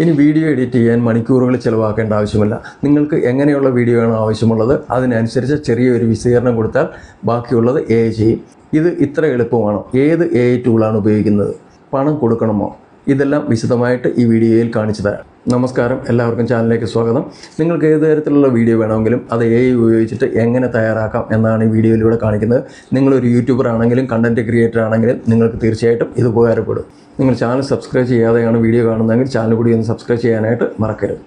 ഇനി video edit ചെയ്യാൻ മണിക്കൂറുകൾ ചിലവാക്കേണ്ട ആവശ്യമില്ല. നിങ്ങൾക്ക് എങ്ങനെയുള്ള വീഡിയോ ആണോ ആവശ്യമുള്ളത് അതിനനുസരിച്ച് ചെറിയൊരു വിശദീകരണം കൊടുത്താൽ ബാക്കിയുള്ളത് AI ചെയ്യും. ഇത് ഇത്ര എളുപ്പമാണോ? ഏത് AI ടൂളാണ് ഉപയോഗിക്കുന്നത്? പണം കൊടുക്കണമോ? ഇതെല്ലാം വിശദമായിട്ട് ഈ വീഡിയോയിൽ കാണിച്ചു തരാം. നമസ്കാരം, എല്ലാവർക്കും ചാനലിലേക്ക് സ്വാഗതം. നിങ്ങൾക്ക് ഏത് തരത്തിലുള്ള വീഡിയോ വേണമെങ്കിലും അത് AI ഉപയോഗിച്ചിട്ട് എങ്ങനെ തയ്യാറാക്കാം എന്നാണ് ഈ വീഡിയോയിലൂടെ കാണിക്കുന്നത്. നിങ്ങളൊരു യൂട്യൂബർ ആണെങ്കിലും കണ്ടൻറ്റ് ക്രിയേറ്റർ ആണെങ്കിലും നിങ്ങൾക്ക് തീർച്ചയായിട്ടും ഇത് ഉപകാരപ്പെടും. നിങ്ങൾ ചാനൽ സബ്സ്ക്രൈബ് ചെയ്യാതെയാണ് വീഡിയോ കാണുന്നതെങ്കിൽ ചാനൽ കൂടി ഒന്ന് സബ്സ്ക്രൈബ് ചെയ്യാനായിട്ട് മറക്കരുത്.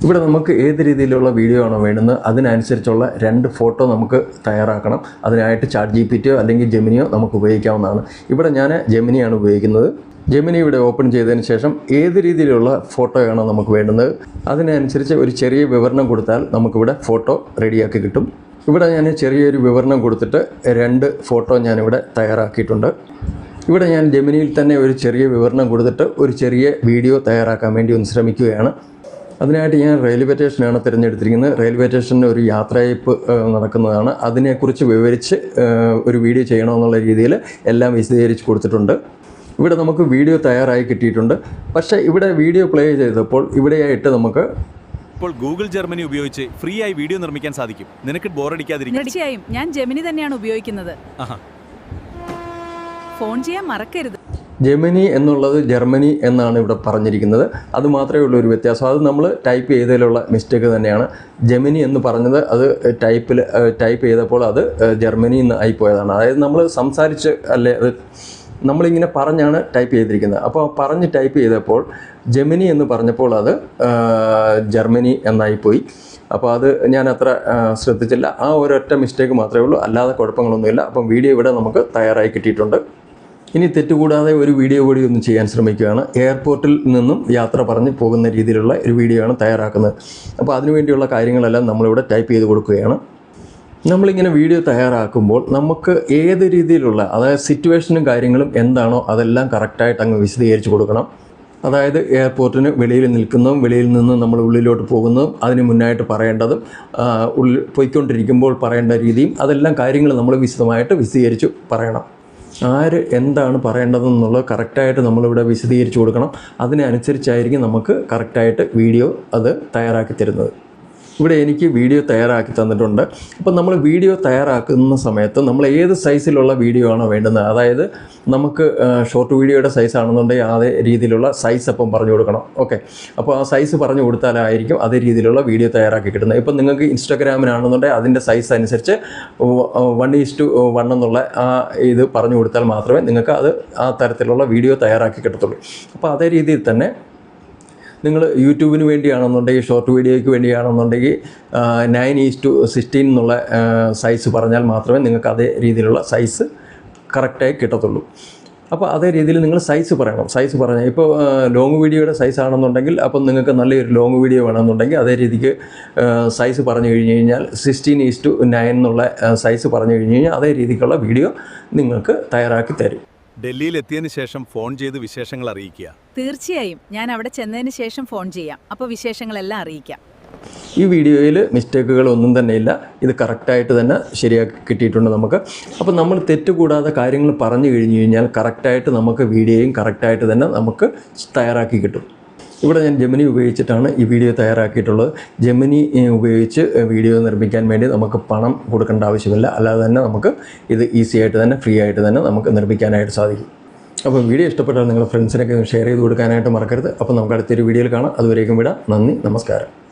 ഇവിടെ നമുക്ക് ഏത് രീതിയിലുള്ള വീഡിയോ ആണോ വേണ്ടുന്നത് അതിനനുസരിച്ചുള്ള 2 ഫോട്ടോ നമുക്ക് തയ്യാറാക്കണം. അതിനായിട്ട് ChatGPT അല്ലെങ്കിൽ ജെമിനിയോ നമുക്ക് ഉപയോഗിക്കാവുന്നതാണ്. ഇവിടെ ഞാൻ ജെമിനിയാണ് ഉപയോഗിക്കുന്നത്. ജെമിനി ഇവിടെ ഓപ്പൺ ചെയ്തതിന് ശേഷം ഏത് രീതിയിലുള്ള ഫോട്ടോയാണോ നമുക്ക് വേണ്ടുന്നത് അതിനനുസരിച്ച് ഒരു ചെറിയ വിവരണം കൊടുത്താൽ നമുക്കിവിടെ ഫോട്ടോ റെഡിയാക്കി കിട്ടും. ഇവിടെ ഞാൻ ചെറിയൊരു വിവരണം കൊടുത്തിട്ട് 2 ഫോട്ടോ ഞാനിവിടെ തയ്യാറാക്കിയിട്ടുണ്ട്. ഇവിടെ ഞാൻ ജെമിനിയിൽ തന്നെ ഒരു ചെറിയ വിവരണം കൊടുത്തിട്ട് ഒരു ചെറിയ വീഡിയോ തയ്യാറാക്കാൻ വേണ്ടി ഒന്ന് ശ്രമിക്കുകയാണ്. അതിനായിട്ട് ഞാൻ റെയിൽവേ സ്റ്റേഷനാണ് തിരഞ്ഞെടുത്തിരിക്കുന്നത്. റെയിൽവേ സ്റ്റേഷനിൽ ഒരു യാത്രയയപ്പ് നടക്കുന്നതാണ്. അതിനെക്കുറിച്ച് വിവരിച്ച് ഒരു വീഡിയോ ചെയ്യണമെന്നുള്ള രീതിയിൽ എല്ലാം വിശദീകരിച്ച് കൊടുത്തിട്ടുണ്ട്. ഇവിടെ നമുക്ക് വീഡിയോ തയ്യാറായി കിട്ടിയിട്ടുണ്ട്. പക്ഷേ ഇവിടെ വീഡിയോ പ്ലേ ചെയ്തപ്പോൾ ഇവിടെയായിട്ട് നമുക്ക് ഇപ്പോൾ ഗൂഗിൾ ജർമ്മനി ഉപയോഗിച്ച് ഫ്രീ ആയി വീഡിയോ നിർമ്മിക്കാൻ സാധിക്കും. നിനക്ക് ബോറടിക്കാതിരിക്കും. തീർച്ചയായും ഞാൻ ജെമിനി തന്നെയാണ് ഉപയോഗിക്കുന്നത്. ഫോൺ ചെയ്യാൻ മറക്കരുത്. ജെമിനി എന്നുള്ളത് ജർമ്മനി എന്നാണ് ഇവിടെ പറഞ്ഞിരിക്കുന്നത്. അത് മാത്രമേ ഉള്ളൂ ഒരു വ്യത്യാസം. അത് നമ്മൾ ടൈപ്പ് ചെയ്തതിലുള്ള മിസ്റ്റേക്ക് തന്നെയാണ്. ജെമിനി എന്ന് പറഞ്ഞത് അത് ടൈപ്പ് ചെയ്തപ്പോൾ അത് ജർമ്മനി എന്ന് ആയിപ്പോയതാണ്. അതായത് നമ്മൾ സംസാരിച്ച് അല്ലേ, അത് നമ്മളിങ്ങനെ പറഞ്ഞാണ് ടൈപ്പ് ചെയ്തിരിക്കുന്നത്. അപ്പോൾ പറഞ്ഞ് ടൈപ്പ് ചെയ്തപ്പോൾ ജെമിനി എന്ന് പറഞ്ഞപ്പോൾ അത് ജർമ്മനി എന്നായിപ്പോയി. അപ്പോൾ അത് ഞാൻ അത്ര ശ്രദ്ധിച്ചില്ല. ആ ഒരൊറ്റ മിസ്റ്റേക്ക് മാത്രമേ ഉള്ളൂ, അല്ലാതെ കുഴപ്പങ്ങളൊന്നുമില്ല. അപ്പം വീഡിയോ ഇവിടെ നമുക്ക് തയ്യാറായി കിട്ടിയിട്ടുണ്ട്. ഇനി തെറ്റുകൂടാതെ ഒരു വീഡിയോ കൂടി ഒന്ന് ചെയ്യാൻ ശ്രമിക്കുകയാണ്. എയർപോർട്ടിൽ നിന്നും യാത്ര പറഞ്ഞ് പോകുന്ന രീതിയിലുള്ള ഒരു വീഡിയോ ആണ് തയ്യാറാക്കുന്നത്. അപ്പോൾ അതിനുവേണ്ടിയുള്ള കാര്യങ്ങളെല്ലാം നമ്മളിവിടെ ടൈപ്പ് ചെയ്ത് കൊടുക്കുകയാണ്. നമ്മളിങ്ങനെ വീഡിയോ തയ്യാറാക്കുമ്പോൾ നമുക്ക് ഏത് രീതിയിലുള്ള, അതായത് സിറ്റുവേഷനും കാര്യങ്ങളും എന്താണോ അതെല്ലാം കറക്റ്റായിട്ട് അങ്ങ് വിശദീകരിച്ച് കൊടുക്കണം. അതായത് എയർപോർട്ടിന് വെളിയിൽ നിൽക്കുന്നതും വെളിയിൽ നിന്ന് നമ്മൾ ഉള്ളിലോട്ട് പോകുന്നതും അതിന് മുന്നായിട്ട് പറയേണ്ടതും പോയിക്കൊണ്ടിരിക്കുമ്പോൾ പറയേണ്ട രീതിയും അതെല്ലാം കാര്യങ്ങൾ നമ്മൾ വിശദമായിട്ട് വിശദീകരിച്ച് പറയണം. ആര് എന്താണ് പറയേണ്ടതെന്നുള്ളത് കറക്റ്റായിട്ട് നമ്മളിവിടെ വിശദീകരിച്ച് കൊടുക്കണം. അതിനനുസരിച്ചായിരിക്കും നമുക്ക് കറക്റ്റായിട്ട് വീഡിയോ അത് തയ്യാറാക്കി തരുന്നത്. ഇവിടെ എനിക്ക് വീഡിയോ തയ്യാറാക്കി തന്നിട്ടുണ്ട്. അപ്പം നമ്മൾ വീഡിയോ തയ്യാറാക്കുന്ന സമയത്ത് നമ്മൾ ഏത് സൈസിലുള്ള വീഡിയോ ആണോ വേണ്ടുന്നത്, അതായത് നമുക്ക് ഷോർട്ട് വീഡിയോയുടെ സൈസ് ആണെന്നുണ്ടെങ്കിൽ അതേ രീതിയിലുള്ള സൈസ് അപ്പം പറഞ്ഞു കൊടുക്കണം. ഓക്കെ, അപ്പോൾ ആ സൈസ് പറഞ്ഞു കൊടുത്താലായിരിക്കും അതേ രീതിയിലുള്ള വീഡിയോ തയ്യാറാക്കി കിട്ടുന്നത്. ഇപ്പം നിങ്ങൾക്ക് ഇൻസ്റ്റാഗ്രാമിനാണെന്നുണ്ടെങ്കിൽ അതിൻ്റെ സൈസ് അനുസരിച്ച് 1:1 എന്നുള്ള ആ ഇത് പറഞ്ഞു കൊടുത്താൽ മാത്രമേ നിങ്ങൾക്ക് അത് ആ തരത്തിലുള്ള വീഡിയോ തയ്യാറാക്കി കിട്ടത്തുള്ളൂ. അപ്പോൾ അതേ രീതിയിൽ തന്നെ നിങ്ങൾ യൂട്യൂബിന് വേണ്ടിയാണെന്നുണ്ടെങ്കിൽ, ഷോർട്ട് വീഡിയോയ്ക്ക് വേണ്ടിയാണെന്നുണ്ടെങ്കിൽ 9:16 എന്നുള്ള സൈസ് പറഞ്ഞാൽ മാത്രമേ നിങ്ങൾക്ക് അതേ രീതിയിലുള്ള സൈസ് കറക്റ്റായി കിട്ടത്തുള്ളൂ. അപ്പോൾ അതേ രീതിയിൽ നിങ്ങൾ സൈസ് പറയണം. സൈസ് പറഞ്ഞാൽ ഇപ്പോൾ ലോങ് വീഡിയോയുടെ സൈസ് ആണെന്നുണ്ടെങ്കിൽ അപ്പം നിങ്ങൾക്ക് നല്ലൊരു ലോങ് വീഡിയോ വേണമെന്നുണ്ടെങ്കിൽ അതേ രീതിക്ക് സൈസ് പറഞ്ഞു കഴിഞ്ഞ് കഴിഞ്ഞാൽ 16:9 എന്നുള്ള സൈസ് പറഞ്ഞു കഴിഞ്ഞ് കഴിഞ്ഞാൽ അതേ രീതിക്കുള്ള വീഡിയോ നിങ്ങൾക്ക് തയ്യാറാക്കി തരും. ഡൽഹിയിൽ എത്തിയതിനു ശേഷം ഫോൺ ചെയ്ത് വിശേഷങ്ങൾ അറിയിക്കുക. തീർച്ചയായും ഞാൻ അവിടെ ചെന്നതിന് ശേഷം ഫോൺ ചെയ്യാം. അപ്പോൾ വിശേഷങ്ങളെല്ലാം അറിയിക്കാം. ഈ വീഡിയോയിൽ മിസ്റ്റേക്കുകൾ ഒന്നും തന്നെ ഇല്ല. ഇത് കറക്റ്റായിട്ട് തന്നെ ശരിയാക്കി കിട്ടിയിട്ടുണ്ട് നമുക്ക്. അപ്പോൾ നമ്മൾ തെറ്റുകൂടാതെ കാര്യങ്ങൾ പറഞ്ഞു കഴിഞ്ഞ് കഴിഞ്ഞാൽ കറക്റ്റായിട്ട് നമുക്ക് വീഡിയോയും കറക്റ്റായിട്ട് തന്നെ നമുക്ക് തയ്യാറാക്കി കിട്ടും. ഇവിടെ ഞാൻ ജെമിനി ഉപയോഗിച്ചിട്ടാണ് ഈ വീഡിയോ തയ്യാറാക്കിയിട്ടുള്ളത്. ജെമിനി ഉപയോഗിച്ച് വീഡിയോ നിർമ്മിക്കാൻ വേണ്ടി നമുക്ക് പണം കൊടുക്കേണ്ട ആവശ്യമില്ല. അല്ലാതെ തന്നെ നമുക്ക് ഇത് ഈസി ആയിട്ട് തന്നെ ഫ്രീ ആയിട്ട് തന്നെ നമുക്ക് നിർമ്മിക്കാനായിട്ട് സാധിക്കും. അപ്പോൾ വീഡിയോ ഇഷ്ടപ്പെട്ടാൽ നിങ്ങളുടെ ഫ്രണ്ട്സിനൊക്കെ ഷെയർ ചെയ്ത് കൊടുക്കാനായിട്ട് മറക്കരുത്. അപ്പോൾ നമുക്ക് അടുത്തൊരു വീഡിയോയിൽ കാണാം. അതുവരേക്കും വിടാം. നന്ദി, നമസ്കാരം.